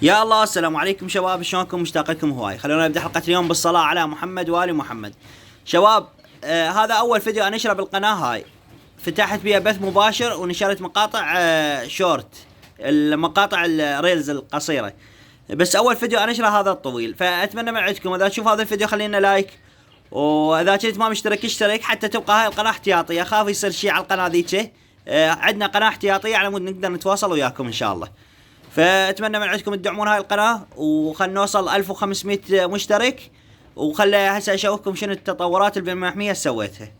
يا الله، السلام عليكم شباب، شلونكم؟ مشتاق لكم هواي. خلونا نبدا حلقه اليوم بالصلاه على محمد وال محمد. شباب، هذا اول فيديو انشره بالقناه هاي. فتحت بيها بث مباشر ونشرت مقاطع شورت، المقاطع الريلز القصيره. بس اول فيديو انشره هذا الطويل، فاتمنى من عندكم اذا تشوف هذا الفيديو خلينا لايك، واذا كنت ما مشترك اشترك حتى تبقى هاي القناه احتياطيه. اخاف يصير شيء على القناه ذيك. عندنا قناه احتياطيه على مود نقدر نتواصل وياكم ان شاء الله. فاتمنى من عندكم تدعمون هاي القناه وخلنا نوصل 1500 مشترك، وخلي هسه اشوفكم شنو التطورات اللي بالمحميه سويتها.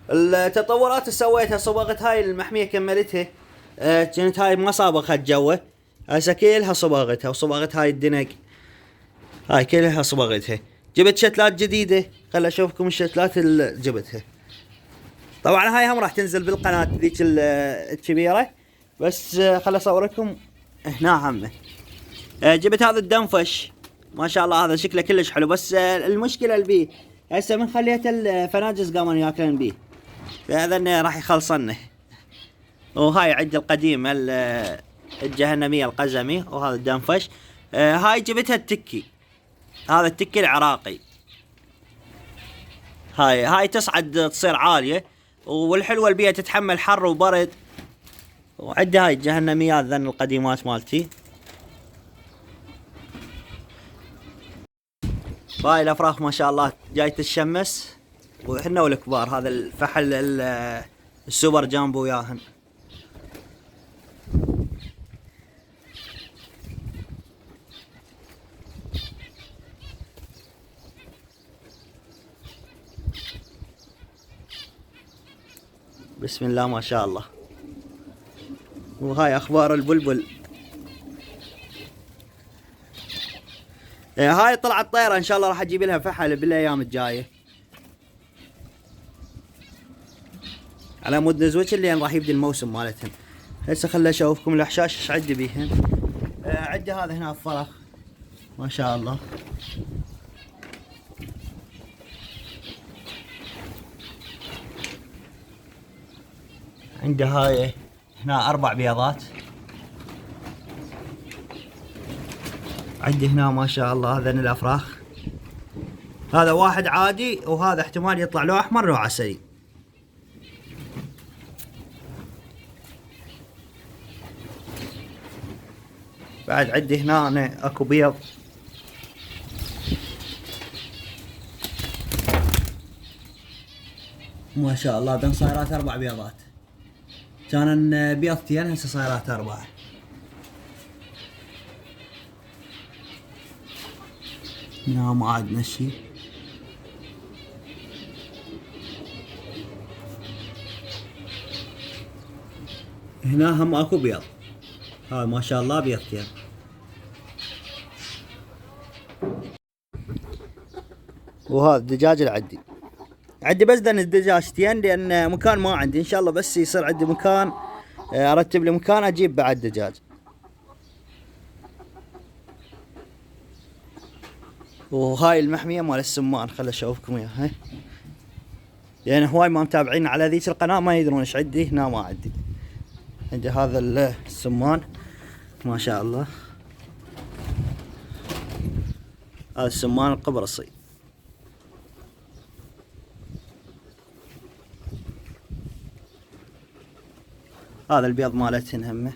التطورات اللي سويتها، صبغت هاي المحميه كملتها. كانت هاي ما صابغت جوه، هسه كلها صبغتها، وصبغت هاي الدنق هاي كلها صبغتها. جبت شتلات جديده، خل اشوفكم الشتلات اللي جبتها. طبعا هاي هم راح تنزل بالقناه ذيك الكبيره، بس خل اصوركم هنا همه. جبت هذا الدنفش، ما شاء الله هذا شكله كلش حلو، بس المشكله اللي بيه هسه من خليت الفناجس قاموا ياكلون بيه، فاذا راح يخلصنه. وهاي عد القديم الجهنميه القزمي، وهذا الدنفش. هاي جبتها التكي، هذا التكي العراقي. هاي تصعد تصير عاليه، والحلوه البيئه تتحمل حر وبرد. وعندي هاي الجهنميات ذن القديمات مالتي. هاي الافراخ ما شاء الله جاي تتشمس، وحنا والكبار هذا الفحل السوبر جامبو وياهن. بسم الله ما شاء الله. وهاي اخبار البلبل. هاي طلعت طيرة، ان شاء الله راح اجيب لها فحل بالايام الجاية على مود نزوج اللي راح يبدي الموسم مالتهم. هسه خلي اشوفكم الاحشاش ايش عندي بيهن. عندي هذا هنا فرخ ما شاء الله. عندي هاي هنا 4 بيضات. عندي هنا ما شاء الله هذين الافراخ، هذا واحد عادي، وهذا احتمال يطلع له احمر له عسلي. بعد عندي هنا اكو بيض. ما شاء الله ذن صايرات 4 بيضات، كان بيضتين هسه صايرات 4. هنا ما عندنا شي. هنا هم اكو بيض، هاي ما شاء الله بيضتين. وهذا الدجاج اللي عندي بس دن الدجاجتين، لان مكان ما عندي. ان شاء الله بس يصير عندي مكان، ارتب لي مكان اجيب بعد دجاج. وهاي المحمية مال السمان، خل اشوفكم اياها. يعني هواي ما متابعين على ذيك القناة ما يدرون ايش عندي. هنا ما عندي هذا السمان ما شاء الله، هذا السمان القبرصي. هذا البيض مالتهن همه.